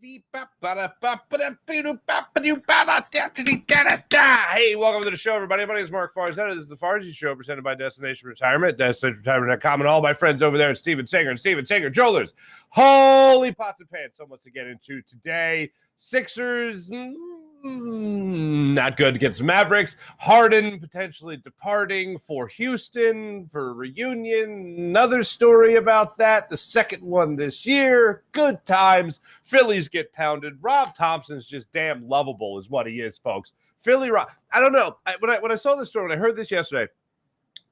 Hey, welcome to the show, everybody. My name is Mark Farzy. This is the Farzy Show, presented by Destination Retirement, DestinationRetirement.com, and all my friends over there at Steven Singer and Steven Singer Jewelers. Holy pots and pans, so much to get into today. Sixers, not good against the Mavericks. Harden potentially departing for Houston for a reunion. Another story about that. The second one this year. Good times. Phillies get pounded. Rob Thompson's just damn lovable is what he is, folks. Philly Rob. I don't know. When I saw this story, when I heard this yesterday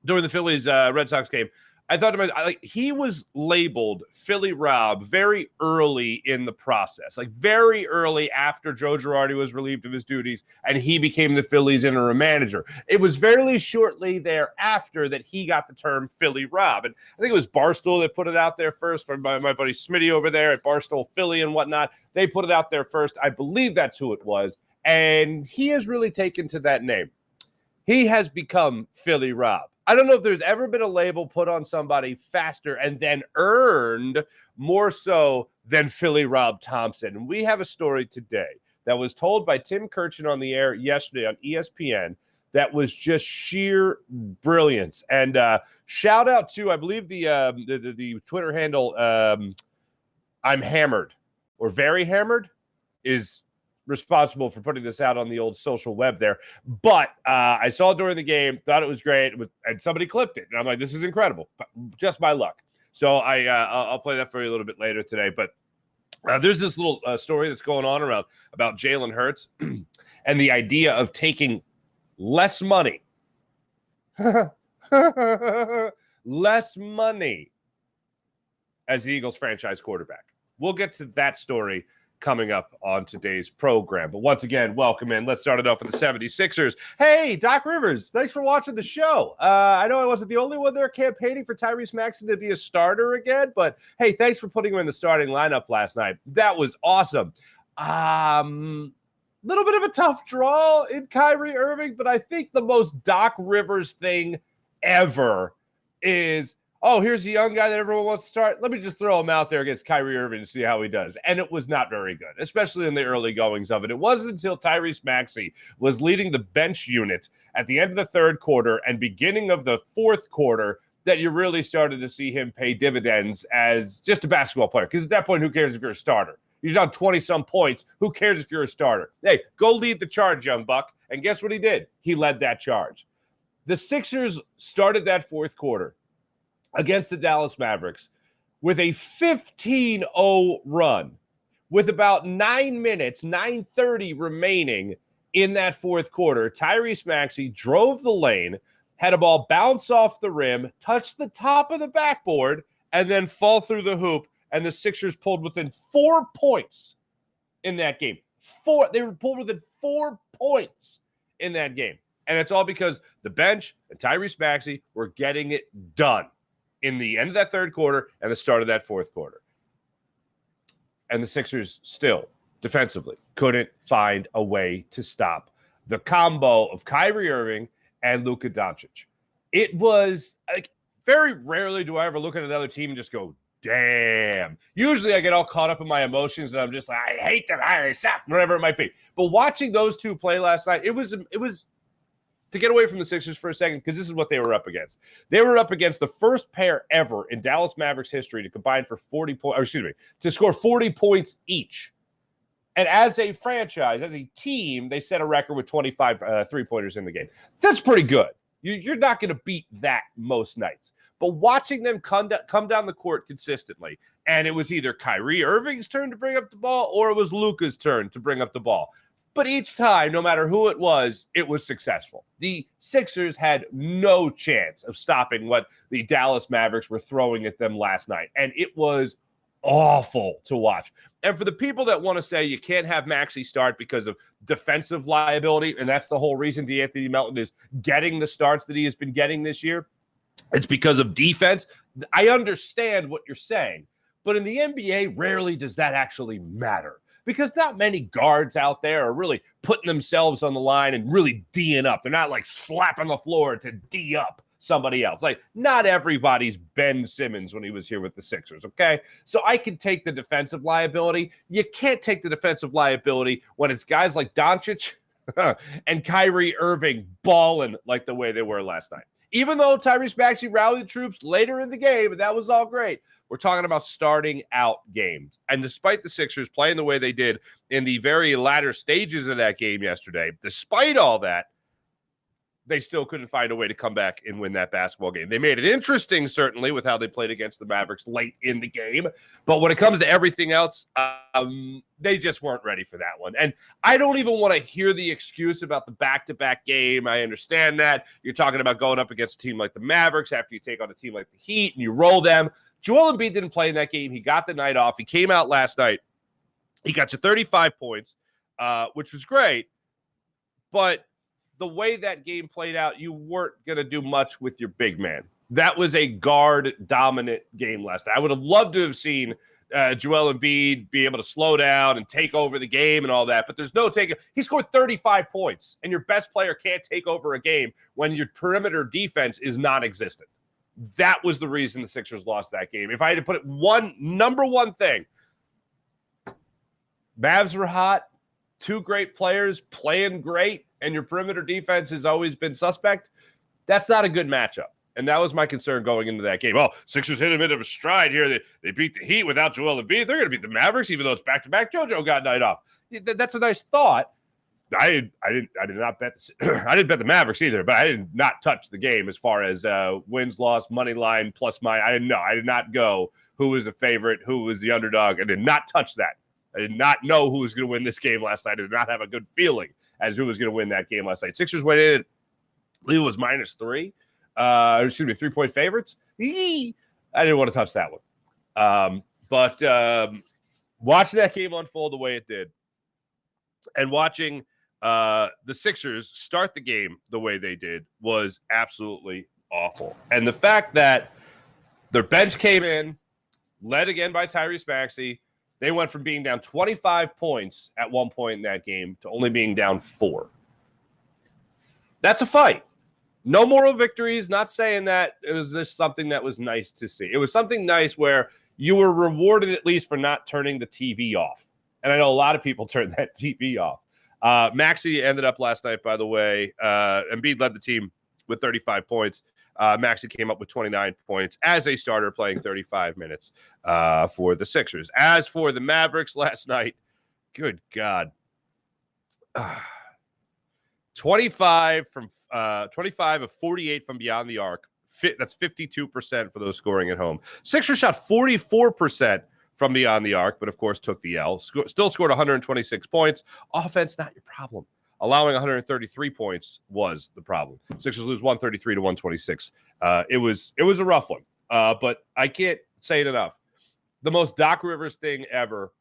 during the Phillies Red Sox game, I thought to myself, he was labeled Philly Rob very early in the process, like very early after Joe Girardi was relieved of his duties and he became the Phillies interim manager. It was fairly shortly thereafter that he got the term Philly Rob. And I think it was Barstool that put it out there first, my buddy Smitty over there at Barstool Philly and whatnot. They put it out there first. I believe that's who it was. And he has really taken to that name. He has become Philly Rob. I don't know if there's ever been a label put on somebody faster and then earned more so than Philly Rob Thompson. And we have a story today that was told by Tim Kirchin on the air yesterday on ESPN that was just sheer brilliance. And shout out to, I believe, the Twitter handle, I'm Hammered or Very Hammered is responsible for putting this out on the old social web there. But I saw it during the game, thought it was great, and somebody clipped it. And I'm like, this is incredible. Just my luck. So I'll play that for you a little bit later today. But there's this little story that's going on around about Jalen Hurts and the idea of taking less money. Less money as the Eagles franchise quarterback. We'll get to that story coming up on today's program. But once again, welcome in. Let's start it off with the 76ers. Hey, Doc Rivers, thanks for watching the show. I know I wasn't the only one there campaigning for Tyrese Maxey to be a starter again, but hey, thanks for putting him in the starting lineup last night. That was awesome. Little bit of a tough draw in Kyrie Irving, but I think the most Doc Rivers thing ever is, oh, here's a young guy that everyone wants to start. Let me just throw him out there against Kyrie Irving and see how he does. And it was not very good, especially in the early goings of it. It wasn't until Tyrese Maxey was leading the bench unit at the end of the third quarter and beginning of the fourth quarter that you really started to see him pay dividends as just a basketball player. Because at that point, who cares if you're a starter? You're down 20-some points. Who cares if you're a starter? Hey, go lead the charge, young buck. And guess what he did? He led that charge. The Sixers started that fourth quarter against the Dallas Mavericks with a 15-0 run with about 9 minutes, 9:30 remaining in that fourth quarter. Tyrese Maxey drove the lane, had a ball bounce off the rim, touch the top of the backboard, and then fall through the hoop, and the Sixers pulled within 4 points in that game. They were pulled within 4 points in that game. And it's all because the bench and Tyrese Maxey were getting it done in the end of that third quarter and the start of that fourth quarter. And the Sixers still, defensively, couldn't find a way to stop the combo of Kyrie Irving and Luka Doncic. It was, like, very rarely do I ever look at another team and just go, damn. Usually I get all caught up in my emotions and I'm just like, I hate them, I suck, whatever it might be. But watching those two play last night, it was to get away from the Sixers for a second, because this is what they were up against. They were up against the first pair ever in Dallas Mavericks history to combine for 40 points, to score 40 points each. And as a franchise, as a team, they set a record with 25 three-pointers in the game. That's pretty good. You're not going to beat that most nights. But watching them come down the court consistently, and it was either Kyrie Irving's turn to bring up the ball or it was Luka's turn to bring up the ball. But each time, no matter who it was successful. The Sixers had no chance of stopping what the Dallas Mavericks were throwing at them last night. And it was awful to watch. And for the people that want to say you can't have Maxey start because of defensive liability, and that's the whole reason DeAnthony Melton is getting the starts that he has been getting this year, it's because of defense. I understand what you're saying. But in the NBA, rarely does that actually matter. Because not many guards out there are really putting themselves on the line and really D'ing up. They're not like slapping the floor to D up. somebody else. Like, not everybody's Ben Simmons when he was here with the Sixers, okay? So I can take the defensive liability. You can't take the defensive liability when it's guys like Doncic and Kyrie Irving balling like the way they were last night. Even though Tyrese Maxey rallied the troops later in the game, and that was all great, we're talking about starting out games. And despite the Sixers playing the way they did in the very latter stages of that game yesterday, despite all that, they still couldn't find a way to come back and win that basketball game. They made it interesting, certainly, with how they played against the Mavericks late in the game. But when it comes to everything else, they just weren't ready for that one. And I don't even want to hear the excuse about the back-to-back game. I understand that. You're talking about going up against a team like the Mavericks after you take on a team like the Heat and you roll them. Joel Embiid didn't play in that game. He got the night off. He came out last night. He got you 35 points, which was great. But the way that game played out, you weren't going to do much with your big man. That was a guard-dominant game last night. I would have loved to have seen Joel Embiid be able to slow down and take over the game and all that, but there's no taking. He scored 35 points, and your best player can't take over a game when your perimeter defense is non-existent. That was the reason the Sixers lost that game. If I had to put it number one thing, Mavs were hot, two great players playing great, and your perimeter defense has always been suspect. That's not a good matchup. And that was my concern going into that game. Oh, Sixers hit a bit of a stride here. They beat the Heat without Joel Embiid. They're going to beat the Mavericks, even though it's back-to-back. JoJo got night off. That's a nice thought. I did not bet I didn't bet the Mavericks either, but I did not touch the game as far as wins, loss, money line, plus I didn't know. I did not go who was the favorite, who was the underdog. I did not touch that. I did not know who was going to win this game last night. I did not have a good feeling as who was going to win that game last night. Sixers went in, I believe it was -3. 3-point favorites. I didn't want to touch that one. But watching that game unfold the way it did and watching the Sixers start the game the way they did was absolutely awful. And the fact that their bench came in, led again by Tyrese Maxey, they went from being down 25 points at one point in that game to only being down 4. That's a fight. No moral victories, not saying that. It was just something that was nice to see. It was something nice where you were rewarded at least for not turning the TV off. And I know a lot of people turned that TV off. Maxey ended up last night, by the way. Embiid led the team with 35 points. Maxey came up with 29 points as a starter playing 35 minutes for the Sixers. As for the Mavericks last night, good God. 25 of 48 from beyond the arc. That's 52% for those scoring at home. Sixers shot 44% from beyond the arc, but of course took the L. Still scored 126 points. Offense, not your problem. Allowing 133 points was the problem. Sixers lose 133 to 126. It was a rough one, but I can't say it enough. The most Doc Rivers thing ever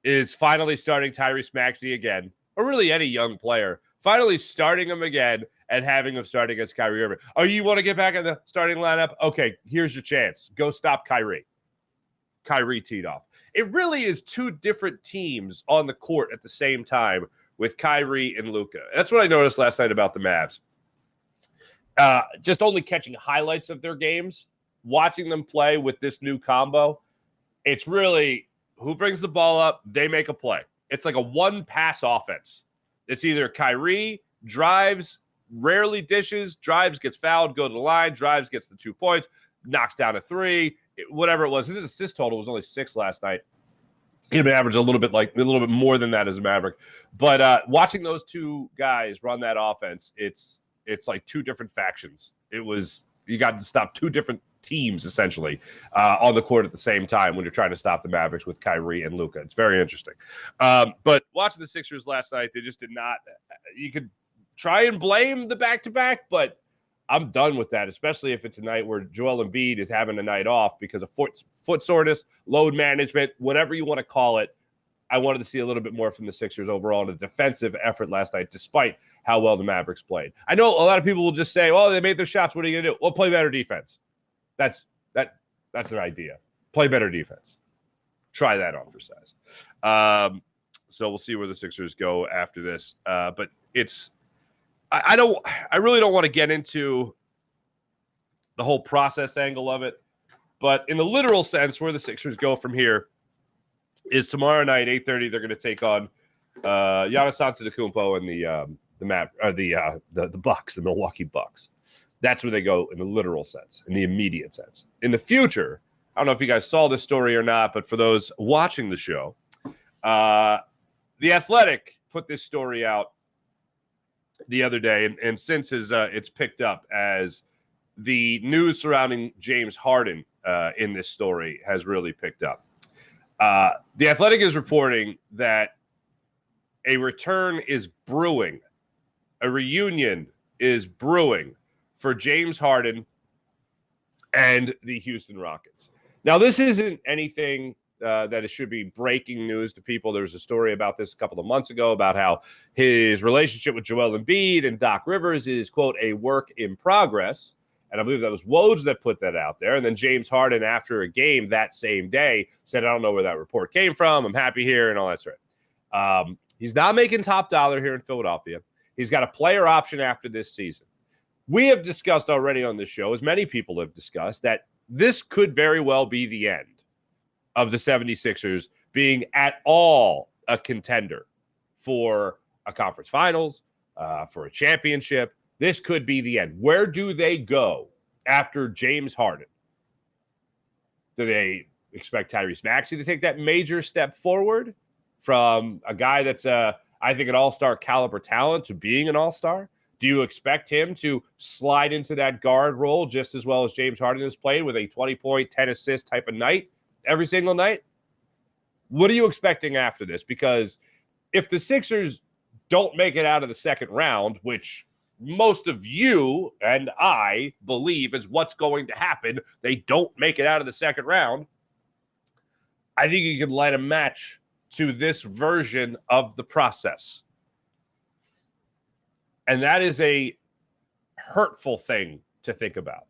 is finally starting Tyrese Maxey again, or really any young player, finally starting him again and having him start against Kyrie Irving. Oh, you want to get back in the starting lineup? Okay, here's your chance. Go stop Kyrie. Kyrie teed off. It really is two different teams on the court at the same time with Kyrie and Luka. That's what I noticed last night about the Mavs. Just only catching highlights of their games, watching them play with this new combo, it's really who brings the ball up, they make a play. It's like a one-pass offense. It's either Kyrie drives, rarely dishes, drives, gets fouled, go to the line, drives, gets the 2 points, knocks down a 3, whatever it was. His assist total was only 6 last night. He'd been averaged a little bit more than that as a Maverick. But watching those two guys run that offense, it's like two different factions. You got to stop two different teams essentially on the court at the same time when you're trying to stop the Mavericks with Kyrie and Luka. It's very interesting. But watching the Sixers last night, they just did not. You could try and blame the back-to-back, but I'm done with that, especially if it's a night where Joel Embiid is having a night off because of foot soreness, load management, whatever you want to call it. I wanted to see a little bit more from the Sixers overall in a defensive effort last night, despite how well the Mavericks played. I know a lot of people will just say, "Oh, they made their shots. What are you going to do?" Well, play better defense. That's their idea. Play better defense. Try that on for size. So we'll see where the Sixers go after this. But I really don't want to get into the whole process angle of it. But in the literal sense, where the Sixers go from here is tomorrow night, 8:30. They're going to take on Giannis Antetokounmpo and the Bucks, the Milwaukee Bucks. That's where they go in the literal sense, in the immediate sense. In the future, I don't know if you guys saw this story or not, but for those watching the show, The Athletic put this story out the other day, and since it's picked up as the news surrounding James Harden in this story has really picked up. The Athletic is reporting that a return is brewing, a reunion is brewing for James Harden and the Houston Rockets. Now, this isn't anything that it should be breaking news to people. There was a story about this a couple of months ago about how his relationship with Joel Embiid and Doc Rivers is, quote, a work in progress. And I believe that was Woj that put that out there. And then James Harden, after a game that same day, said, I don't know where that report came from. I'm happy here and all that sort. He's not making top dollar here in Philadelphia. He's got a player option after this season. We have discussed already on this show, as many people have discussed, that this could very well be the end of the 76ers being at all a contender for a conference finals, for a championship. This could be the end. Where do they go after James Harden? Do they expect Tyrese Maxey to take that major step forward from a guy that's, I think, an all-star caliber talent to being an all-star? Do you expect him to slide into that guard role just as well as James Harden has played with a 20-point, 10-assist type of night every single night? What are you expecting after this? Because if the Sixers don't make it out of the second round, which most of you and I believe is what's going to happen, they don't make it out of the second round, I think you could light a match to this version of the process. And that is a hurtful thing to think about.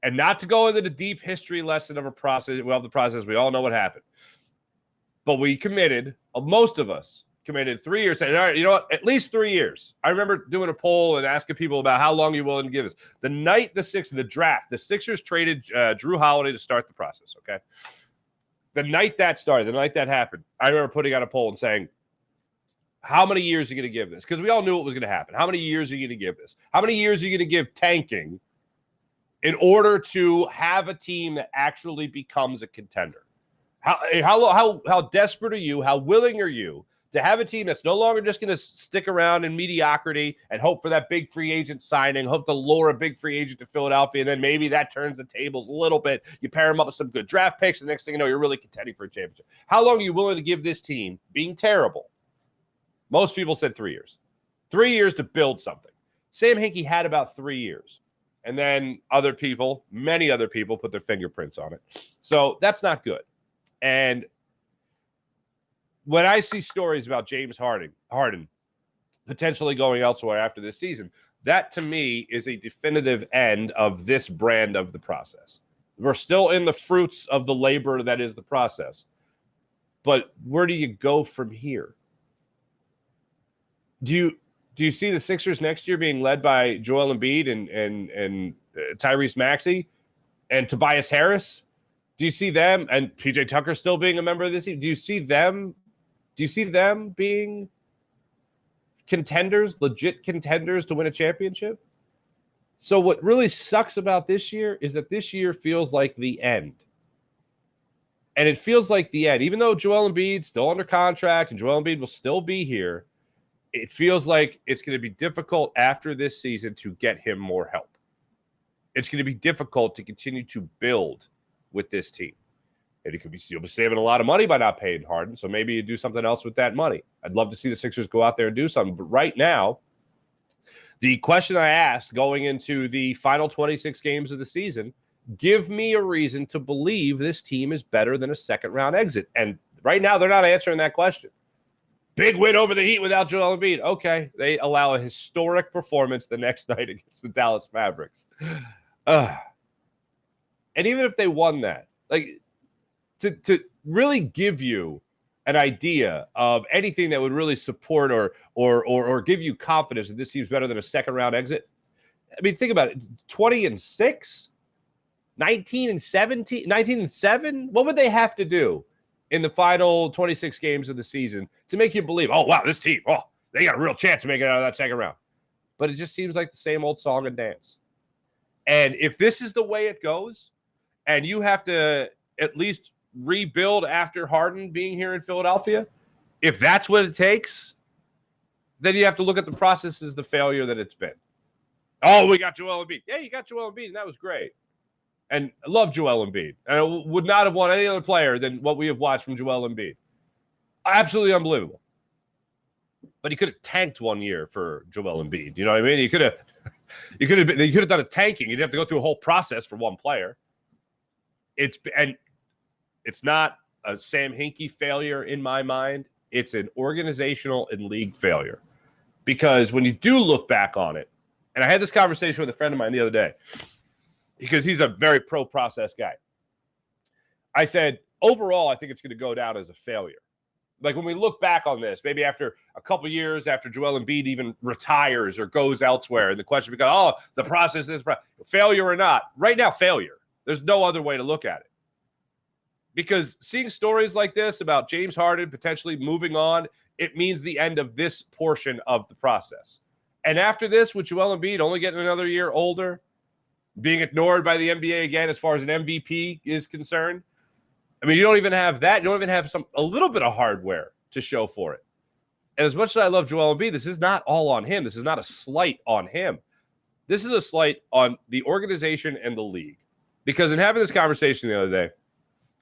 And not to go into the deep history lesson of a process, well, the process, we all know what happened. But we committed, most of us committed 3 years, saying, all right, you know what, at least 3 years. I remember doing a poll and asking people about how long you're willing to give us. The night the draft, the Sixers traded Drew Holiday to start the process, okay? The night that started, the night that happened, I remember putting out a poll and saying, how many years are you going to give this? Because we all knew it was going to happen. How many years are you going to give this? How many years are you going to give tanking in order to have a team that actually becomes a contender? How desperate are you? How willing are you to have a team that's no longer just going to stick around in mediocrity and hope for that big free agent signing, hope to lure a big free agent to Philadelphia, and then maybe that turns the tables a little bit. You pair them up with some good draft picks, and the next thing you know, you're really contending for a championship. How long are you willing to give this team, being terrible? Most people said 3 years. 3 years to build something. Sam Hinkie had about 3 years. And then other people, many other people, put their fingerprints on it. So that's not good. And when I see stories about James Harden potentially going elsewhere after this season, that to me is a definitive end of this brand of the process. We're still in the fruits of the labor that is the process. But where do you go from here? Do you see the Sixers next year being led by Joel Embiid and Tyrese Maxey and Tobias Harris? Do you see them and PJ Tucker still being a member of this team? Do you see them being contenders, legit contenders to win a championship? So what really sucks about this year is that this year feels like the end. And it feels like the end. Even though Joel Embiid's still under contract and Joel Embiid will still be here, it feels like it's going to be difficult after this season to get him more help. It's going to be difficult to continue to build with this team. And you'll be saving a lot of money by not paying Harden, so maybe you do something else with that money. I'd love to see the Sixers go out there and do something. But right now, the question I asked going into the final 26 games of the season, give me a reason to believe this team is better than a second-round exit. And right now, they're not answering that question. Big win over the Heat without Joel Embiid. Okay, they allow a historic performance the next night against the Dallas Mavericks. And even if they won that, like to really give you an idea of anything that would really support or give you confidence that this team's better than a second round exit, I mean, think about it. 20-6, 19-17, 19-7. What would they have to do in the final 26 games of the season to make you believe, oh, wow, this team, oh, they got a real chance of making it out of that second round? But it just seems like the same old song and dance. And if this is the way it goes, and you have to at least rebuild after Harden being here in Philadelphia, if that's what it takes, then you have to look at the process as the failure that it's been. Oh, we got Joel Embiid. Yeah, you got Joel Embiid, and that was great. And I love Joel Embiid. And I would not have wanted any other player than what we have watched from Joel Embiid. Absolutely unbelievable. But he could have tanked 1 year for Joel Embiid. You know what I mean? You could have done a tanking. You'd have to go through a whole process for one player. It's not a Sam Hinkie failure in my mind. It's an organizational and league failure. Because when you do look back on it, and I had this conversation with a friend of mine the other day, because he's a very pro-process guy. I said, overall, I think it's going to go down as a failure. Like when we look back on this, maybe after a couple of years, after Joel Embiid even retires or goes elsewhere, and the question becomes, oh, the process is failure or not. Right now, failure. There's no other way to look at it. Because seeing stories like this about James Harden potentially moving on, it means the end of this portion of the process. And after this, with Joel Embiid only getting another year older, being ignored by the NBA again as far as an MVP is concerned, I mean, you don't even have that. You don't even have a little bit of hardware to show for it. And as much as I love Joel Embiid, this is not all on him. This is not a slight on him. This is a slight on the organization and the league. Because in having this conversation the other day,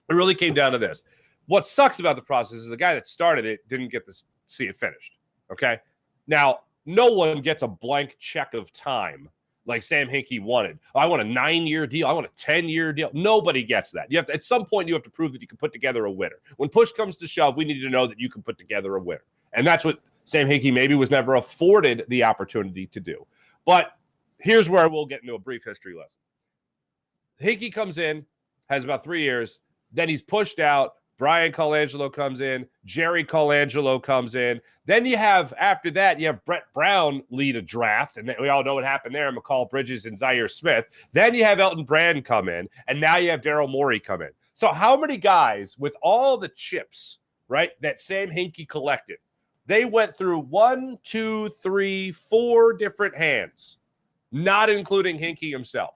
it really came down to this. What sucks about the process is the guy that started it didn't get to see it finished. Okay? Now, no one gets a blank check of time like Sam Hinkie wanted. I want a 9-year deal. I want a 10-year deal. Nobody gets that. You have to, at some point, you have to prove that you can put together a winner. When push comes to shove, we need to know that you can put together a winner. And that's what Sam Hinkie maybe was never afforded the opportunity to do. But here's where we'll get into a brief history lesson. Hinkie comes in, has about 3 years. Then he's pushed out. Brian Colangelo comes in. Jerry Colangelo comes in. Then you have, after that, you have Brett Brown lead a draft. And we all know what happened there, McCall Bridges and Zaire Smith. Then you have Elton Brand come in. And now you have Daryl Morey come in. So how many guys with all the chips, right, that Sam Hinkie collected, they went through 1, 2, 3, 4 different hands, not including Hinkie himself.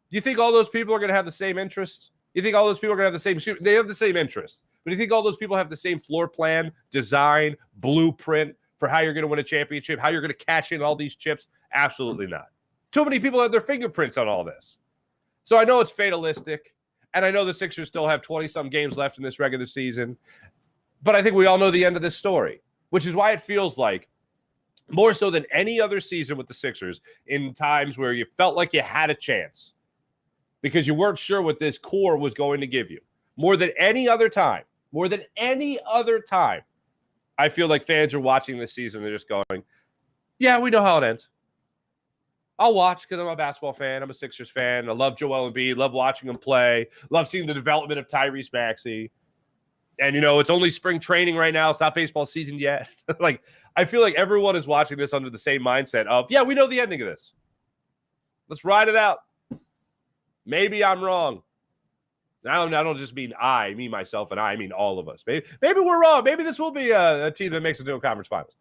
Do you think all those people are going to have the same interest? You think all those people are going to have the same – they have the same interest. But do you think all those people have the same floor plan, design, blueprint for how you're going to win a championship, how you're going to cash in all these chips? Absolutely not. Too many people have their fingerprints on all this. So I know it's fatalistic, and I know the Sixers still have 20-some games left in this regular season. But I think we all know the end of this story, which is why it feels like more so than any other season with the Sixers in times where you felt like you had a chance, because you weren't sure what this core was going to give you. More than any other time, I feel like fans are watching this season. They're just going, yeah, we know how it ends. I'll watch because I'm a basketball fan. I'm a Sixers fan. I love Joel Embiid, love watching him play, love seeing the development of Tyrese Maxey. And, you know, it's only spring training right now. It's not baseball season yet. Like, I feel like everyone is watching this under the same mindset of, yeah, we know the ending of this. Let's ride it out. Maybe I'm wrong. I don't just mean me, myself, and I mean all of us. Maybe we're wrong. Maybe this will be a team that makes it to a conference finals.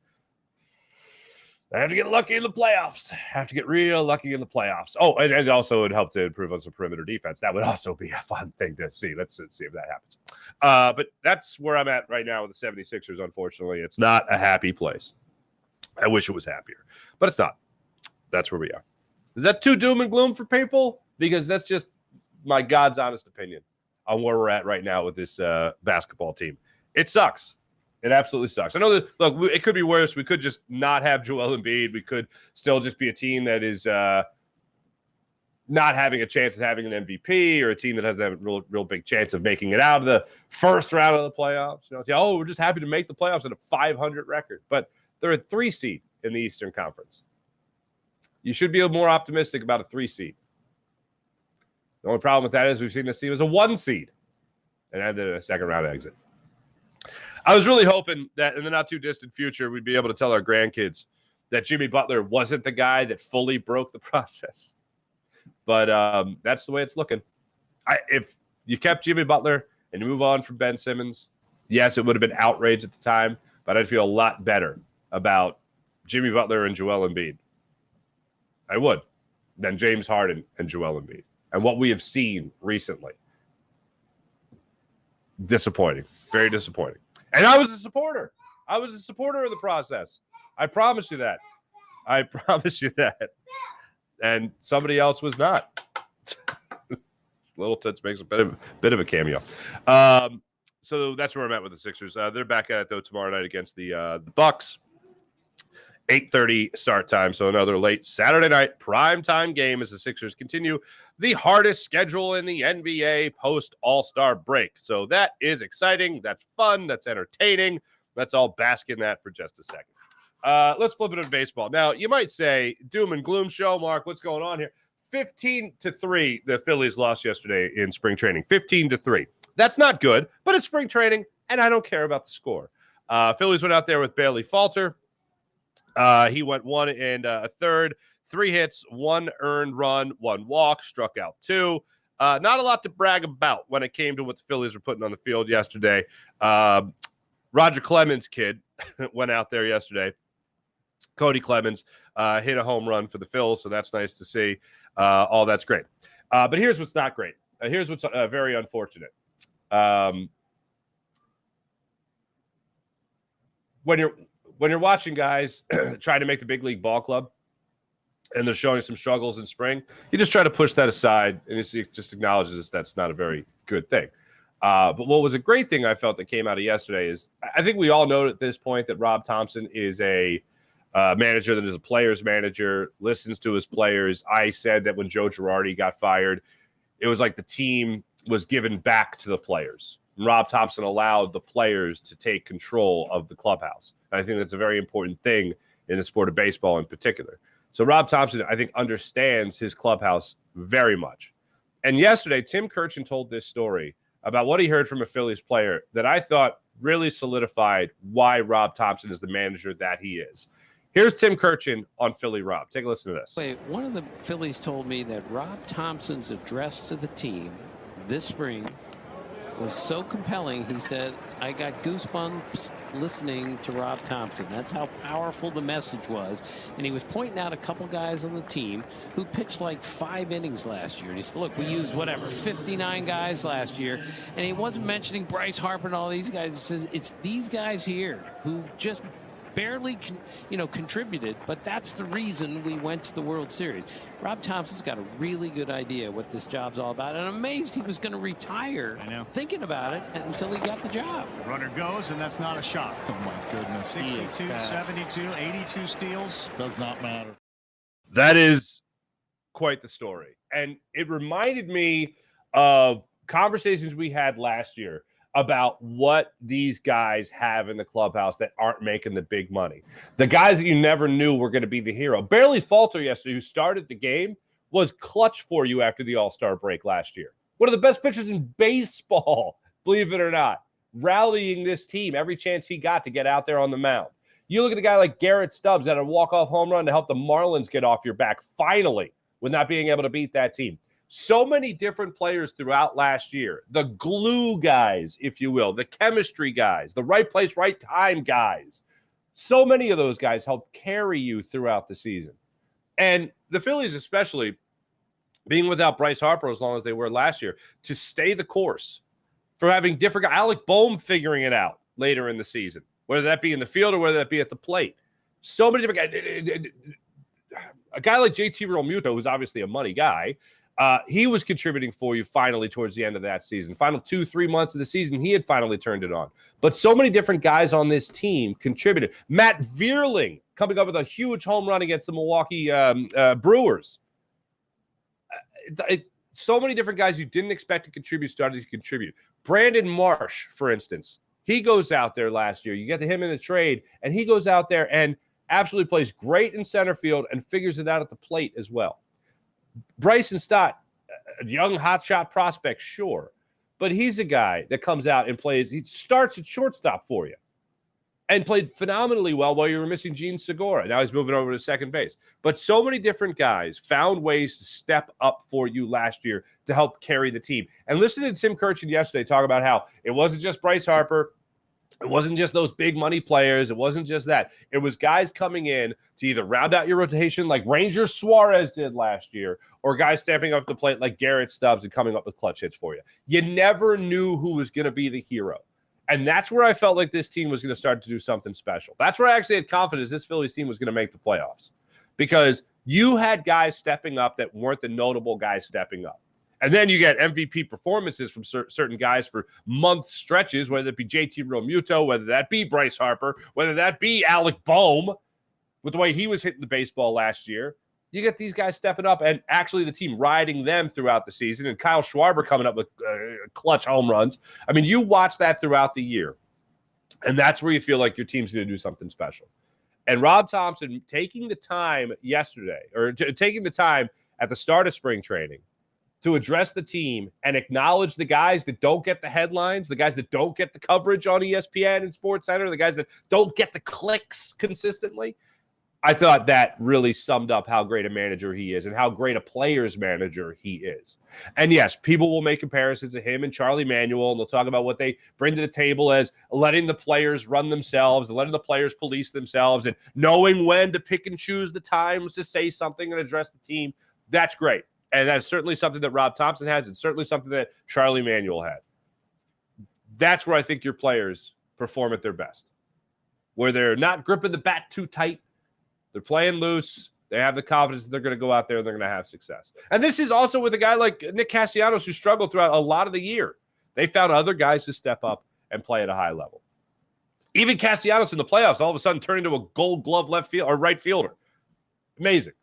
I have to get lucky in the playoffs. Have to get real lucky in the playoffs. Oh, and also it would help to improve on some perimeter defense. That would also be a fun thing to see. Let's see if that happens. But that's where I'm at right now with the 76ers, unfortunately. It's not a happy place. I wish it was happier, but it's not. That's where we are. Is that too doom and gloom for people? Because that's just my God's honest opinion on where we're at right now with this basketball team. It sucks. It absolutely sucks. I know that, look, it could be worse. We could just not have Joel Embiid. We could still just be a team that is not having a chance of having an MVP, or a team that has a real big chance of making it out of the first round of the playoffs. You know, we're just happy to make the playoffs at a 500 record. But they're a 3 seed in the Eastern Conference. You should be more optimistic about a 3 seed. The only problem with that is we've seen this team as a 1 seed and ended a second round exit. I was really hoping that in the not too distant future, we'd be able to tell our grandkids that Jimmy Butler wasn't the guy that fully broke the process. But that's the way it's looking. If you kept Jimmy Butler and you move on from Ben Simmons, yes, it would have been outrage at the time, but I'd feel a lot better about Jimmy Butler and Joel Embiid. I would, than James Harden and Joel Embiid. And what we have seen recently. Disappointing. Very disappointing. And I was a supporter. I was a supporter of the process. I promise you that. I promise you that. And somebody else was not. Little Tits makes a bit of a cameo. So that's where I'm at with the Sixers. They're back at it, though, tomorrow night against the Bucks. 8:30 start time, so another late Saturday night primetime game as the Sixers continue the hardest schedule in the NBA post-All-Star break. So that is exciting. That's fun. That's entertaining. Let's all bask in that for just a second. Let's flip it to baseball. Now, you might say, doom and gloom show, Mark, what's going on here? 15-3, the Phillies lost yesterday in spring training. 15-3. That's not good, but it's spring training, and I don't care about the score. Phillies went out there with Bailey Falter. He went 1 1/3, 3 hits, 1 earned run, 1 walk, struck out 2. Not a lot to brag about when it came to what the Phillies were putting on the field yesterday. Roger Clemens' kid went out there yesterday. Cody Clemens hit a home run for the Phils, so that's nice to see. All that's great. But here's what's not great. Here's what's very unfortunate. When you're watching guys trying to make the big league ball club and they're showing some struggles in spring, you just try to push that aside and it just acknowledges that's not a very good thing. But what was a great thing I felt that came out of yesterday is I think we all know at this point that Rob Thompson is a manager that is a player's manager, listens to his players. I said that when Joe Girardi got fired, it was like the team was given back to the players. Rob Thompson allowed the players to take control of the clubhouse. And I think that's a very important thing in the sport of baseball in particular. So Rob Thompson, I think, understands his clubhouse very much. And yesterday, Tim Kurkjian told this story about what he heard from a Phillies player that I thought really solidified why Rob Thompson is the manager that he is. Here's Tim Kurkjian on Philly Rob. Take a listen to this. Wait, one of the Phillies told me that Rob Thompson's address to the team this spring was so compelling, he said, I got goosebumps listening to Rob Thompson. That's how powerful the message was. And he was pointing out a couple guys on the team who pitched like 5 innings last year. And he said, look, we used 59 guys last year. And he wasn't mentioning Bryce Harper and all these guys. He says, it's these guys here who just barely contributed, but that's the reason we went to the World Series. Rob Thompson's got a really good idea what this job's all about, and I'm amazed he was going to retire thinking about it until he got the job. Runner goes, and that's not a shock. Oh my goodness. 62, 72, 82 steals. Does not matter. That is quite the story. And it reminded me of conversations we had last year about what these guys have in the clubhouse that aren't making the big money. The guys that you never knew were going to be the hero. Bailey Falter yesterday, who started the game, was clutch for you after the All-Star break last year. One of the best pitchers in baseball, believe it or not, rallying this team every chance he got to get out there on the mound. You look at a guy like Garrett Stubbs that had a walk-off home run to help the Marlins get off your back, finally, with not being able to beat that team. So many different players throughout last year, the glue guys, if you will, the chemistry guys, the right place, right time guys. So many of those guys helped carry you throughout the season. And the Phillies, especially being without Bryce Harper as long as they were last year, to stay the course for having different guys. Alec Boehm figuring it out later in the season, whether that be in the field or whether that be at the plate. So many different guys. A guy like JT Realmuto, who's obviously a money guy, he was contributing for you finally towards the end of that season. Final 2-3 months of the season, he had finally turned it on. But so many different guys on this team contributed. Matt Vierling coming up with a huge home run against the Milwaukee Brewers. So many different guys you didn't expect to contribute started to contribute. Brandon Marsh, for instance, he goes out there last year. You get to him in the trade, and he goes out there and absolutely plays great in center field and figures it out at the plate as well. Bryson Stott, a young hotshot prospect, sure, but he's a guy that comes out and plays. He starts at shortstop for you. and played phenomenally well while you were missing Gene Segura. Now he's moving over to second base. But so many different guys found ways to step up for you last year to help carry the team. And listening to Tim Kirchin yesterday talk about how it wasn't just Bryce Harper, it wasn't just those big money players, it wasn't just that. It was guys coming in to either round out your rotation like Ranger Suarez did last year, or guys stepping up the plate like Garrett Stubbs and coming up with clutch hits for you. You never knew who was going to be the hero. And that's where I felt like this team was going to start to do something special. That's where I actually had confidence this Phillies team was going to make the playoffs, because you had guys stepping up that weren't the notable guys stepping up. And then you get MVP performances from certain guys for month stretches, whether it be JT Realmuto, whether that be Bryce Harper, whether that be Alec Boehm, with the way he was hitting the baseball last year. You get these guys stepping up and actually the team riding them throughout the season, and Kyle Schwarber coming up with clutch home runs. I mean, you watch that throughout the year, and that's where you feel like your team's going to do something special. And Rob Thompson taking the time yesterday, or taking the time at the start of spring training to address the team and acknowledge the guys that don't get the headlines, the guys that don't get the coverage on ESPN and SportsCenter, the guys that don't get the clicks consistently. I thought that really summed up how great a manager he is and how great a player's manager he is. And yes, people will make comparisons to him and Charlie Manuel, and they'll talk about what they bring to the table as letting the players run themselves and letting the players police themselves and knowing when to pick and choose the times to say something and address the team. That's great. And that's certainly something that Rob Thompson has, and certainly something that Charlie Manuel had. That's where I think your players perform at their best, where they're not gripping the bat too tight. They're playing loose. They have the confidence that they're going to go out there and they're going to have success. And this is also with a guy like Nick Castellanos, who struggled throughout a lot of the year. They found other guys to step up and play at a high level. Even Castellanos in the playoffs all of a sudden turned into a Gold Glove left field or right fielder. Amazing.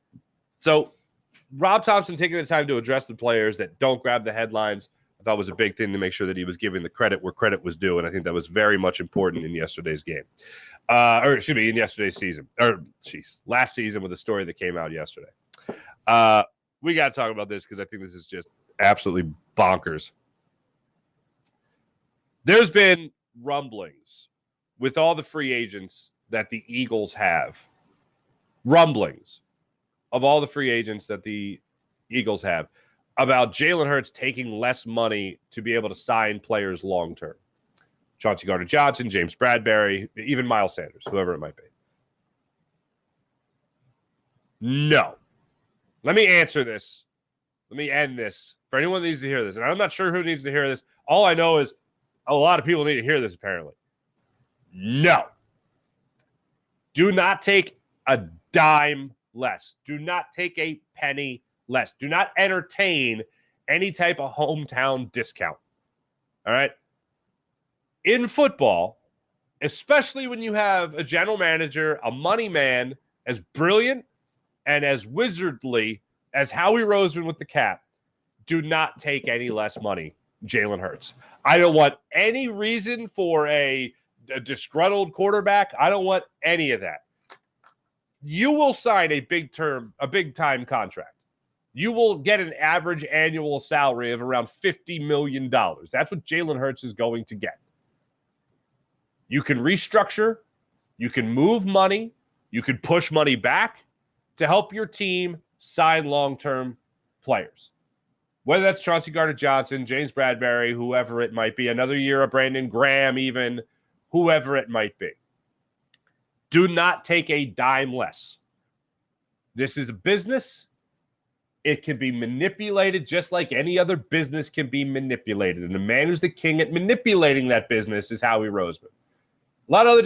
So Rob Thompson taking the time to address the players that don't grab the headlines, I thought was a big thing to make sure that he was giving the credit where credit was due. And I think that was very much important in yesterday's game. In yesterday's season. Last season with the story that came out yesterday. We got to talk about this because I think this is just absolutely bonkers. There's been rumblings with all the free agents that the Eagles have. Rumblings of all the free agents that the Eagles have about Jalen Hurts taking less money to be able to sign players long-term. Chauncey Gardner-Johnson, James Bradbury, even Miles Sanders, whoever it might be. No. Let me answer this. Let me end this. For anyone that needs to hear this, and I'm not sure who needs to hear this. All I know is a lot of people need to hear this, apparently. No. Do not take a dime less. Do not take a penny less. Do not entertain any type of hometown discount. All right? In football, especially when you have a general manager, a money man, as brilliant and as wizardly as Howie Roseman with the cap, do not take any less money, Jalen Hurts. I don't want any reason for a disgruntled quarterback. I don't want any of that. You will sign a big-time contract. You will get an average annual salary of around $50 million. That's what Jalen Hurts is going to get. You can restructure, you can move money, you can push money back to help your team sign long-term players. Whether that's Chauncey Gardner-Johnson, James Bradbury, whoever it might be, another year of Brandon Graham even, whoever it might be. Do not take a dime less. This is a business. It can be manipulated just like any other business can be manipulated. And the man who's the king at manipulating that business is Howie Roseman. A lot of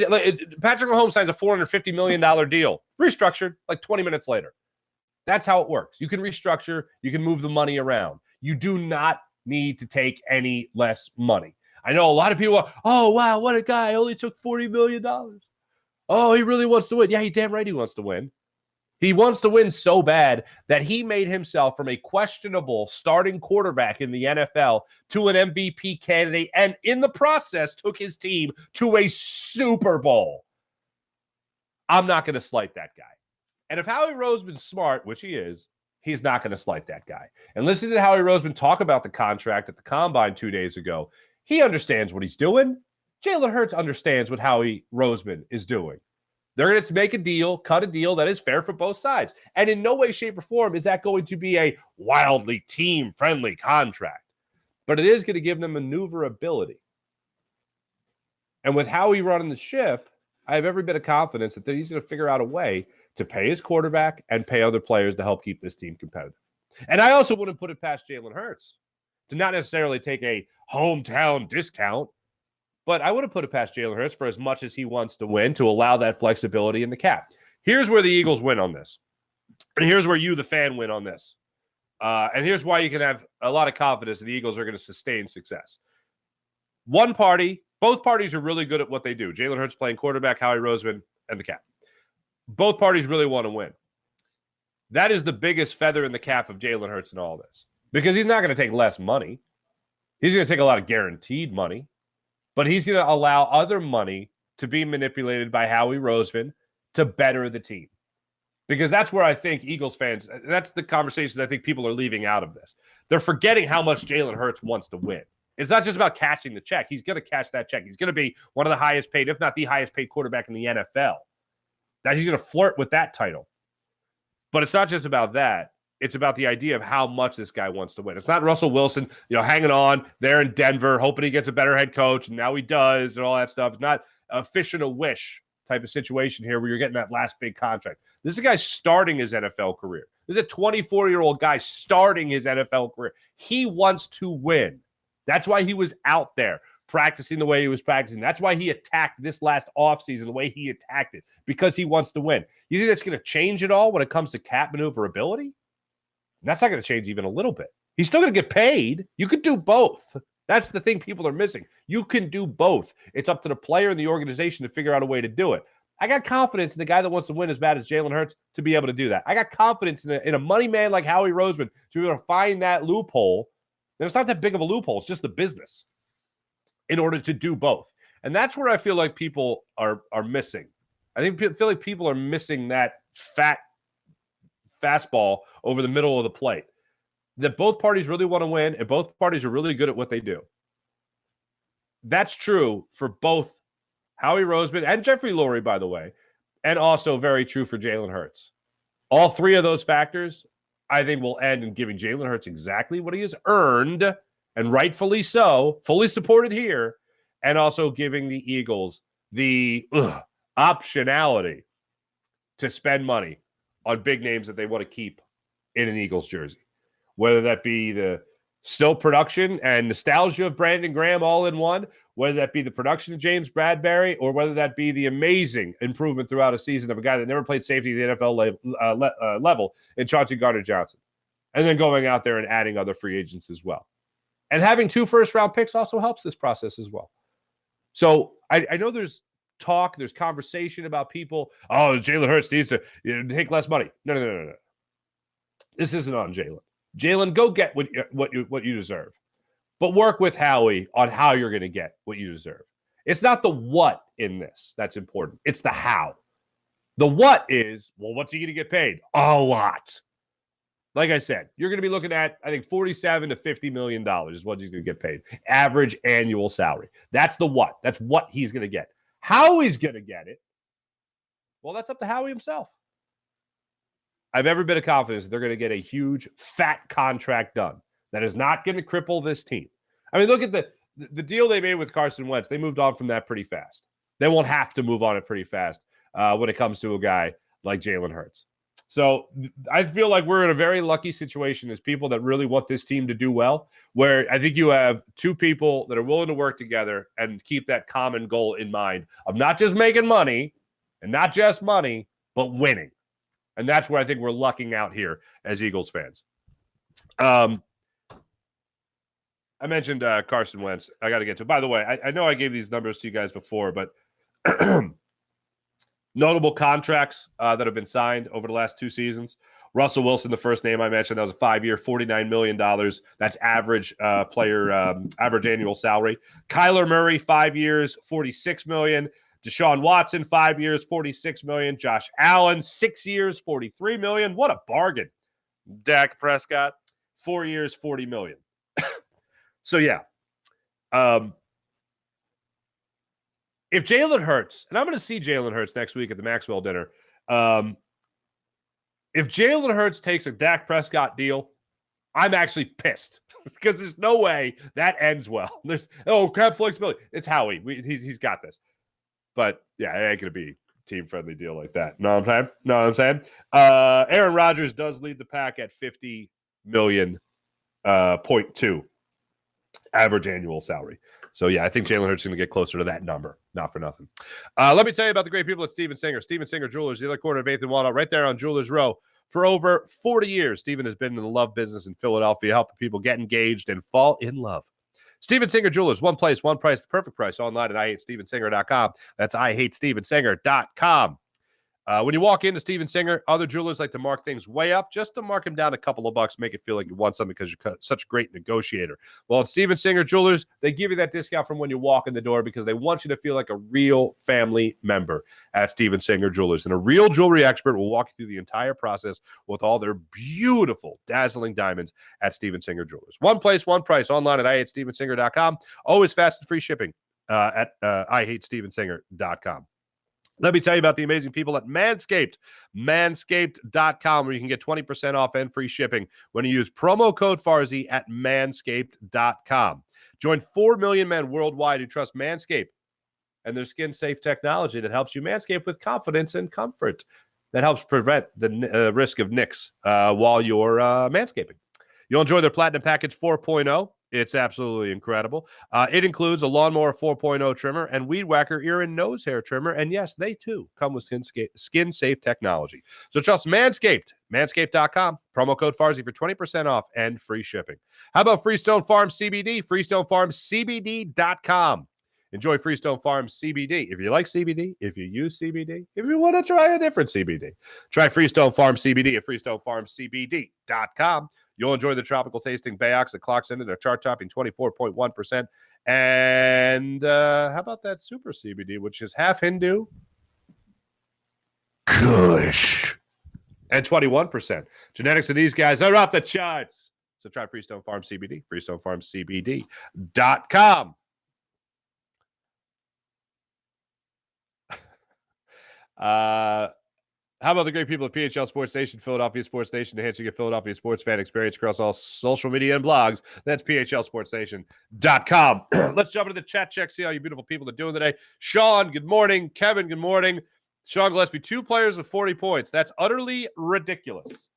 Patrick Mahomes signs a $450 million deal, restructured like 20 minutes later. That's how it works. You can restructure. You can move the money around. You do not need to take any less money. I know a lot of people are, oh, wow, what a guy. Only took $40 million. Oh, he really wants to win. Yeah, he damn right he wants to win. He wants to win so bad that he made himself from a questionable starting quarterback in the NFL to an MVP candidate, and in the process took his team to a Super Bowl. I'm not going to slight that guy. And if Howie Roseman's smart, which he is, he's not going to slight that guy. And listen to Howie Roseman talk about the contract at the Combine 2 days ago. He understands what he's doing. Jalen Hurts understands what Howie Roseman is doing. They're going to make a deal, cut a deal that is fair for both sides. And in no way, shape, or form is that going to be a wildly team-friendly contract. But it is going to give them maneuverability. And with Howie running the ship, I have every bit of confidence that he's going to figure out a way to pay his quarterback and pay other players to help keep this team competitive. And I also wouldn't put it past Jalen Hurts to not necessarily take a hometown discount, but I would have put it past Jalen Hurts for as much as he wants to win to allow that flexibility in the cap. Here's where the Eagles win on this. And here's where you, the fan, win on this. And here's why you can have a lot of confidence that the Eagles are going to sustain success. Both parties are really good at what they do. Jalen Hurts playing quarterback, Howie Roseman, and the cap. Both parties really want to win. That is the biggest feather in the cap of Jalen Hurts in all this. Because he's not going to take less money. He's going to take a lot of guaranteed money. But he's going to allow other money to be manipulated by Howie Roseman to better the team. Because that's where I think Eagles fans, that's the conversations I think people are leaving out of this. They're forgetting how much Jalen Hurts wants to win. It's not just about cashing the check. He's going to cash that check. He's going to be one of the highest paid, if not the highest paid quarterback in the NFL. That he's going to flirt with that title. But it's not just about that. It's about the idea of how much this guy wants to win. It's not Russell Wilson, hanging on there in Denver, hoping he gets a better head coach, and now he does, and all that stuff. It's not a fish and a wish type of situation here where you're getting that last big contract. This is a guy starting his NFL career. This is a 24-year-old guy starting his NFL career. He wants to win. That's why he was out there practicing the way he was practicing. That's why he attacked this last offseason the way he attacked it, because he wants to win. You think that's going to change it all when it comes to cap maneuverability? That's not going to change even a little bit. He's still going to get paid. You could do both. That's the thing people are missing. You can do both. It's up to the player and the organization to figure out a way to do it. I got confidence in the guy that wants to win as bad as Jalen Hurts to be able to do that. I got confidence in a money man like Howie Roseman to be able to find that loophole. And it's not that big of a loophole. It's just the business in order to do both. And that's where I feel like people are missing. I feel like people are missing that fastball over the middle of the plate. That both parties really want to win and both parties are really good at what they do. That's true for both Howie Roseman and Jeffrey Lurie, by the way, and also very true for Jalen Hurts. All three of those factors, I think, will end in giving Jalen Hurts exactly what he has earned, and rightfully so, fully supported here, and also giving the Eagles the optionality to spend money on big names that they want to keep in an Eagles jersey. Whether that be the still production and nostalgia of Brandon Graham all in one, whether that be the production of James Bradbury, or whether that be the amazing improvement throughout a season of a guy that never played safety at the NFL level in Chauncey Gardner-Johnson. And then going out there and adding other free agents as well. And having 2 first-round picks also helps this process as well. So I know there's talk, there's conversation about people, Jalen Hurts needs to take less money. No. This isn't on Jalen. Jalen, go get what you deserve. But work with Howie on how you're going to get what you deserve. It's not the what in this that's important. It's the how. The what is, what's he going to get paid? A lot. Like I said, you're going to be looking at, I think, $47 to $50 million is what he's going to get paid. Average annual salary. That's the what. That's what he's going to get. How he's going to get it, well, that's up to Howie himself. I have every bit of confidence that they're going to get a huge, fat contract done that is not going to cripple this team. I mean, look at the deal they made with Carson Wentz. They moved on from that pretty fast. They won't have to move on it pretty fast when it comes to a guy like Jalen Hurts. So I feel like we're in a very lucky situation as people that really want this team to do well, where I think you have 2 people that are willing to work together and keep that common goal in mind of not just making money and not just money, but winning. And that's where I think we're lucking out here as Eagles fans. I mentioned Carson Wentz. I got to get to it. By the way, I know I gave these numbers to you guys before, but notable contracts that have been signed over the last 2 seasons. Russell Wilson, the first name I mentioned, that was a 5-year, $49 million. That's average average annual salary. Kyler Murray, 5 years, $46 million. Deshaun Watson, 5 years, $46 million. Josh Allen, 6 years, $43 million. What a bargain. Dak Prescott, 4 years, $40 million. So, yeah. if Jalen Hurts, and I'm going to see Jalen Hurts next week at the Maxwell dinner. If Jalen Hurts takes a Dak Prescott deal, I'm actually pissed because there's no way that ends well. There's cap flexibility. It's Howie. He's got this. But yeah, it ain't going to be a team-friendly deal like that. Know what I'm saying? Aaron Rodgers does lead the pack at $50 million, 0.2 average annual salary. So, yeah, I think Jalen Hurts is going to get closer to that number. Not for nothing. Let me tell you about the great people at Steven Singer. Steven Singer Jewelers, the other corner of 8th and Walnut, right there on Jewelers Row. For over 40 years, Steven has been in the love business in Philadelphia, helping people get engaged and fall in love. Steven Singer Jewelers, one place, one price, the perfect price, online at IHateStevenSinger.com. That's IHateStevenSinger.com. When you walk into Steven Singer, other jewelers like to mark things way up just to mark them down a couple of bucks, make it feel like you want something because you're such a great negotiator. Well, at Steven Singer Jewelers, they give you that discount from when you walk in the door because they want you to feel like a real family member at Steven Singer Jewelers. And a real jewelry expert will walk you through the entire process with all their beautiful, dazzling diamonds at Steven Singer Jewelers. One place, one price, online at IHateStevenSinger.com. Always fast and free shipping at IHateStevenSinger.com. Let me tell you about the amazing people at Manscaped. Manscaped.com, where you can get 20% off and free shipping when you use promo code Farzy at Manscaped.com. Join 4 million men worldwide who trust Manscaped and their skin-safe technology that helps you manscape with confidence and comfort. That helps prevent the risk of nicks while you're manscaping. You'll enjoy their Platinum Package 4.0. It's absolutely incredible. It includes a Lawnmower 4.0 trimmer and Weed Whacker ear and nose hair trimmer. And yes, they too come with skin-safe technology. So trust Manscaped. Manscaped.com. Promo code Farzy for 20% off and free shipping. How about Freestone Farm CBD? FreestoneFarmCBD.com. Enjoy Freestone Farm CBD. If you like CBD, if you use CBD, if you want to try a different CBD, try Freestone Farm CBD at FreestoneFarmCBD.com. You'll enjoy the tropical tasting Bayox that clocks into their chart topping 24.1%. And how about that super CBD, which is half Hindu, Kush, and 21%. Genetics of these guys are off the charts. So try Freestone Farm CBD, FreestoneFarmCBD.com. How about the great people at PHL Sports Station, Philadelphia Sports Station, enhancing your Philadelphia sports fan experience across all social media and blogs? That's PHLSportsStation.com. Let's jump into the chat check, see how you beautiful people are doing today. Sean, good morning. Kevin, good morning. Sean Gillespie, 2 players with 40 points. That's utterly ridiculous.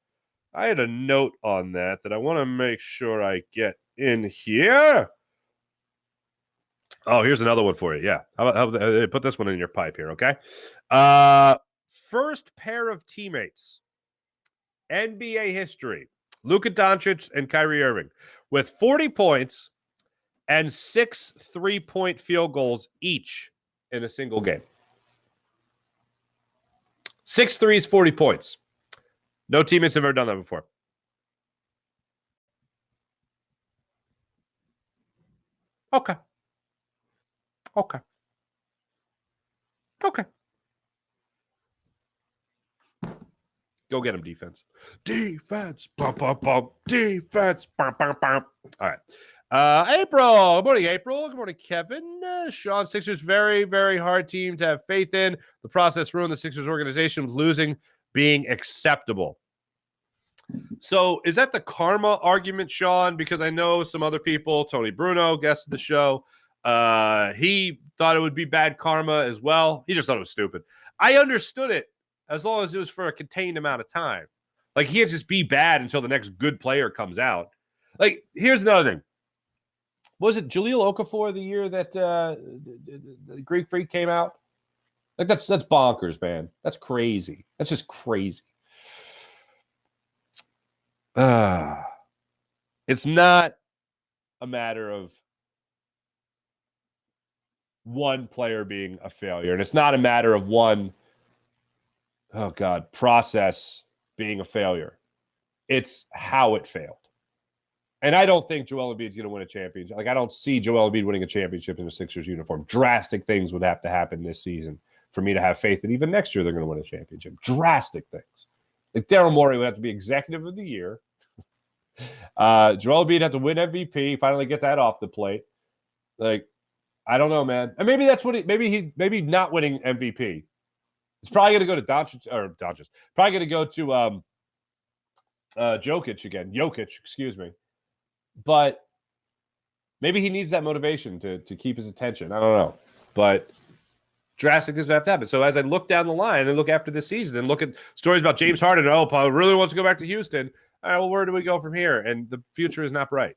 I had a note on that I want to make sure I get in here. Oh, here's another one for you. Yeah. How about, put this one in your pipe here, okay? First pair of teammates, NBA history, Luka Doncic and Kyrie Irving, with 40 points and 6 3-point field goals each in a single game. 6 threes, 40 points. No teammates have ever done that before. Okay. Go get him, defense. Defense. Bum, bum, bum. Defense. Bum, bum, bum. All right. April. Good morning, April. Good morning, Kevin. Sean, Sixers, very, very hard team to have faith in. The process ruined the Sixers organization with losing being acceptable. So is that the karma argument, Sean? Because I know some other people, Tony Bruno, guest of the show, he thought it would be bad karma as well. He just thought it was stupid. I understood it as long as it was for a contained amount of time. Like, he can't just be bad until the next good player comes out. Like, here's another thing. Was it Jahlil Okafor the year that the Greek Freak came out? Like, that's bonkers, man. That's crazy. That's just crazy. It's not a matter of one player being a failure, and it's not a matter of one process being a failure. It's how it failed. And I don't think Joel Embiid's going to win a championship. Like, I don't see Joel Embiid winning a championship in a Sixers uniform. Drastic things would have to happen this season for me to have faith that even next year they're going to win a championship. Drastic things. Like, Daryl Morey would have to be executive of the year. Joel Embiid have to win MVP, finally get that off the plate. Like, I don't know, man. And maybe that's what maybe not winning MVP. It's probably going to go to Doncic. Probably going to go to Jokic, excuse me. But maybe he needs that motivation to keep his attention. I don't know. But drastic things would have to happen. So as I look down the line and look after this season and look at stories about James Harden, Paul really wants to go back to Houston. All right, well, where do we go from here? And the future is not bright.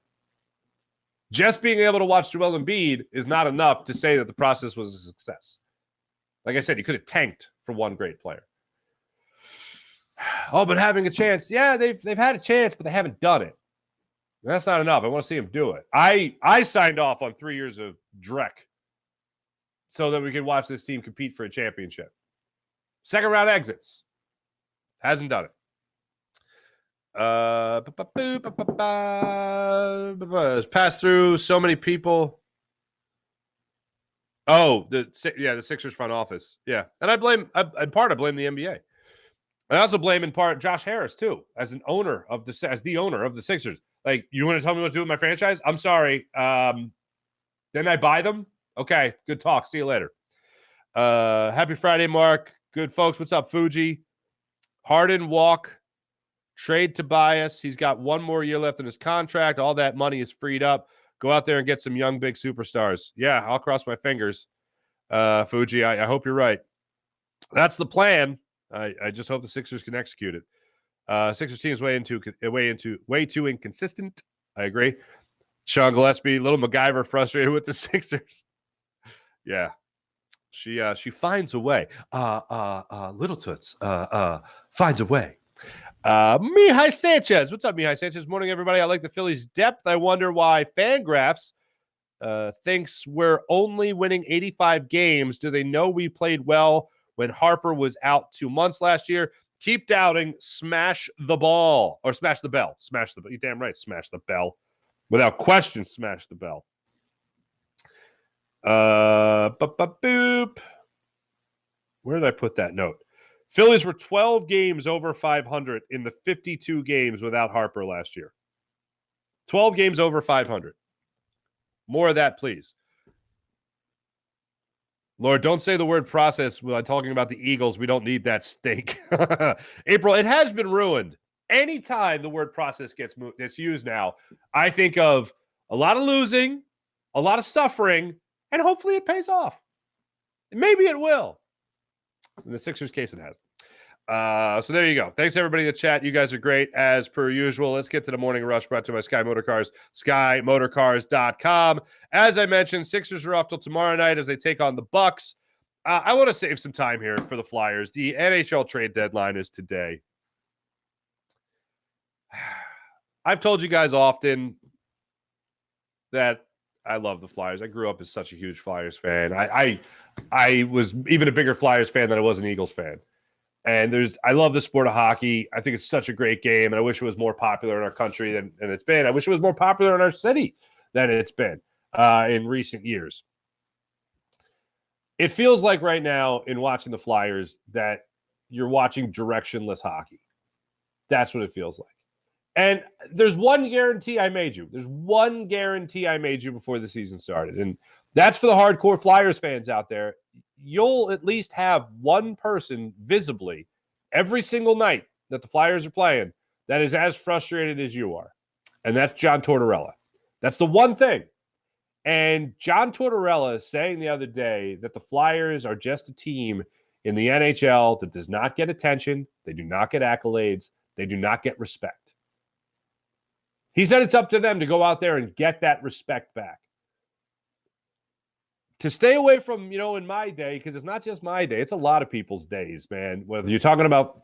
Just being able to watch Joel Embiid is not enough to say that the process was a success. Like I said, you could have tanked for one great player. Oh, but having a chance. Yeah, they've had a chance, but they haven't done it. That's not enough. I want to see him do it. I signed off on 3 years of Drek so that we could watch this team compete for a championship. Second round exits. Hasn't done it. Passed through so many people. Oh, the Sixers front office. Yeah. And I blame the NBA. I also blame in part Josh Harris too, as the owner of the Sixers. Like, you want to tell me what to do with my franchise? I'm sorry. Then I buy them. Okay, good talk. See you later. Happy Friday, Mark. Good folks. What's up, Fuji? Harden walk. Trade Tobias. He's got one more year left in his contract. All that money is freed up. Go out there and get some young, big superstars. Yeah, I'll cross my fingers. Fuji, I hope you're right. That's the plan. I just hope the Sixers can execute it. Sixers team is way too inconsistent. I agree. Sean Gillespie, little MacGyver, frustrated with the Sixers. Yeah, she finds a way. Little Toots finds a way. Mihai Sanchez. What's up, Mihai Sanchez? Morning, everybody. I like the Phillies' depth. I wonder why Fangraphs thinks we're only winning 85 games. Do they know we played well when Harper was out 2 months last year? Keep doubting. Smash the ball. Or smash the bell. Smash the bell. You're damn right. Smash the bell. Without question, smash the bell. Boop. Where did I put that note? Phillies were 12 games over 500 in the 52 games without Harper last year. 12 games over 500. More of that, please. Lord, don't say the word process while talking about the Eagles. We don't need that steak. April, it has been ruined. Anytime the word process gets used now, I think of a lot of losing, a lot of suffering, and hopefully it pays off. Maybe it will. In the Sixers case, it has. So there you go. Thanks, everybody in the chat. You guys are great, as per usual. Let's get to the morning rush brought to you by Sky Motorcars, SkyMotorcars.com. As I mentioned, Sixers are off till tomorrow night as they take on the Bucks. I want to save some time here for the Flyers. The NHL trade deadline is today. I've told you guys often that I love the Flyers. I grew up as such a huge Flyers fan. I was even a bigger Flyers fan than I was an Eagles fan. And I love the sport of hockey. I think it's such a great game, and I wish it was more popular in our country than it's been. I wish it was more popular in our city than it's been in recent years. It feels like right now in watching the Flyers that you're watching directionless hockey. That's what it feels like. And there's one guarantee I made you. There's one guarantee I made you before the season started. And that's for the hardcore Flyers fans out there. You'll at least have one person visibly every single night that the Flyers are playing that is as frustrated as you are. And that's John Tortorella. That's the one thing. And John Tortorella saying the other day that the Flyers are just a team in the NHL that does not get attention. They do not get accolades. They do not get respect. He said it's up to them to go out there and get that respect back. To stay away from, in my day, because it's not just my day, it's a lot of people's days, man. Whether you're talking about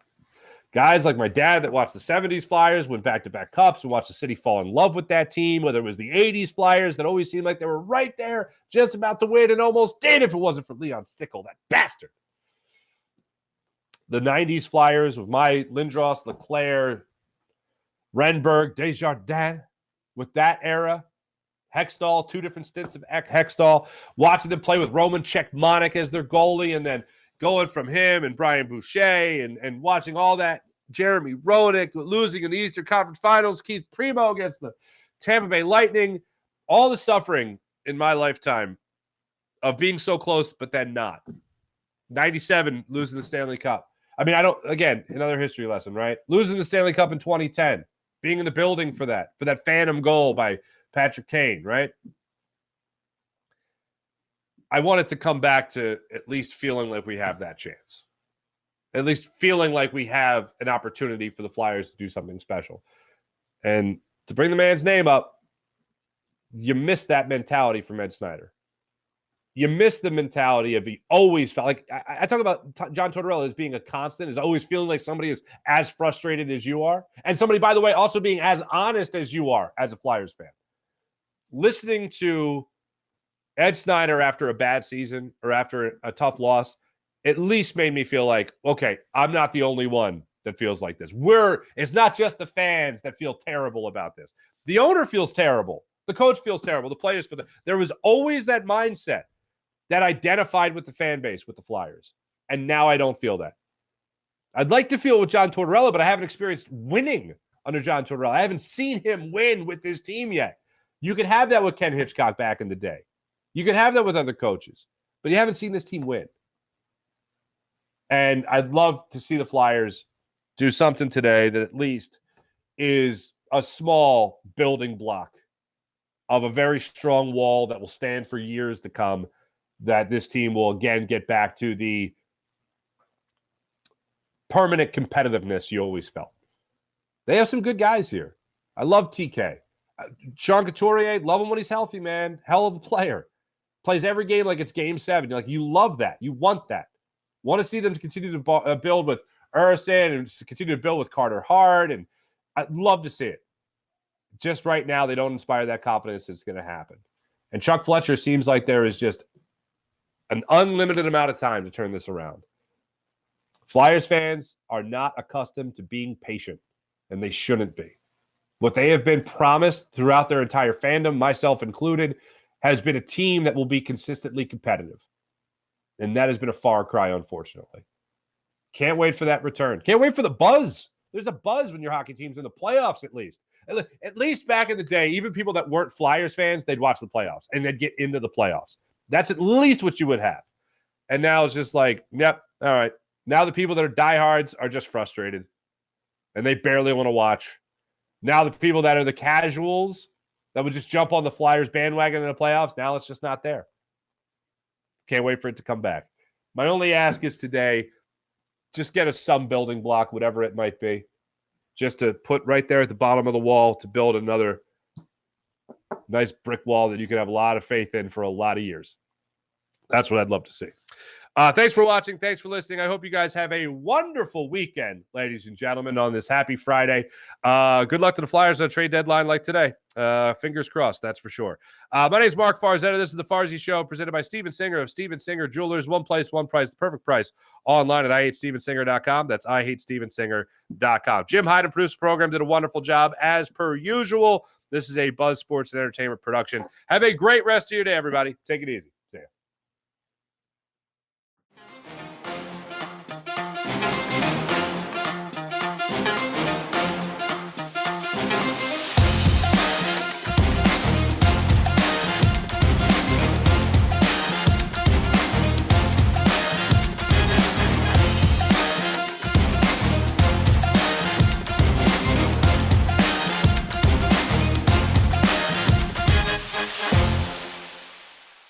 guys like my dad that watched the 70s Flyers, went back-to-back cups, and watched the city fall in love with that team, whether it was the 80s Flyers that always seemed like they were right there, just about to win, and almost did if it wasn't for Leon Stickle, that bastard. The 90s Flyers with my Lindros, LeClaire, Renberg, Desjardins, with that era. Hextall, 2 different stints of Hextall, watching them play with Roman Cechmanek as their goalie, and then going from him and Brian Boucher and watching all that. Jeremy Roenick losing in the Eastern Conference Finals, Keith Primo against the Tampa Bay Lightning. All the suffering in my lifetime of being so close, but then not. 97, losing the Stanley Cup. I mean, again, another history lesson, right? Losing the Stanley Cup in 2010, being in the building for that phantom goal by Patrick Kane, right? I want it to come back to at least feeling like we have that chance. At least feeling like we have an opportunity for the Flyers to do something special. And to bring the man's name up, you miss that mentality from Ed Snyder. You miss the mentality of he always felt like I talk about John Tortorella as being a constant, is always feeling like somebody is as frustrated as you are. And somebody, by the way, also being as honest as you are as a Flyers fan. Listening to Ed Snyder after a bad season or after a tough loss at least made me feel like, okay, I'm not the only one that feels like this. It's not just the fans that feel terrible about this. The owner feels terrible. The coach feels terrible. The players feel there was always that mindset that identified with the fan base, with the Flyers. And now I don't feel that. I'd like to feel it with John Tortorella, but I haven't experienced winning under John Tortorella. I haven't seen him win with this team yet. You could have that with Ken Hitchcock back in the day. You could have that with other coaches, but you haven't seen this team win. And I'd love to see the Flyers do something today that at least is a small building block of a very strong wall that will stand for years to come, that this team will again get back to the permanent competitiveness you always felt. They have some good guys here. I love TK. Sean Couturier, love him when he's healthy, man. Hell of a player. Plays every game like it's game 7. You're like, you love that. You want that. Want to see them continue to build with Urson and continue to build with Carter Hart. And I'd love to see it. Just right now, they don't inspire that confidence it's going to happen. And Chuck Fletcher seems like there is just an unlimited amount of time to turn this around. Flyers fans are not accustomed to being patient, and they shouldn't be. What they have been promised throughout their entire fandom, myself included, has been a team that will be consistently competitive. And that has been a far cry, unfortunately. Can't wait for that return. Can't wait for the buzz. There's a buzz when your hockey team's in the playoffs, at least. At least back in the day, even people that weren't Flyers fans, they'd watch the playoffs and they'd get into the playoffs. That's at least what you would have. And now it's just like, yep, all right. Now the people that are diehards are just frustrated and they barely want to watch. Now the people that are the casuals that would just jump on the Flyers bandwagon in the playoffs, now it's just not there. Can't wait for it to come back. My only ask is today, just get us some building block, whatever it might be, just to put right there at the bottom of the wall to build another nice brick wall that you can have a lot of faith in for a lot of years. That's what I'd love to see. Thanks for watching. Thanks for listening. I hope you guys have a wonderful weekend, ladies and gentlemen, on this happy Friday. Good luck to the Flyers on a trade deadline like today. Fingers crossed, that's for sure. My name is Mark Farzetta. This is the Farzy Show, presented by Steven Singer of Steven Singer Jewelers. One place, one price, the perfect price. Online at IHateStevenSinger.com. That's IHateStevenSinger.com. Jim Hyden, producer program, did a wonderful job as per usual. This is a Buzz Sports and Entertainment production. Have a great rest of your day, everybody. Take it easy.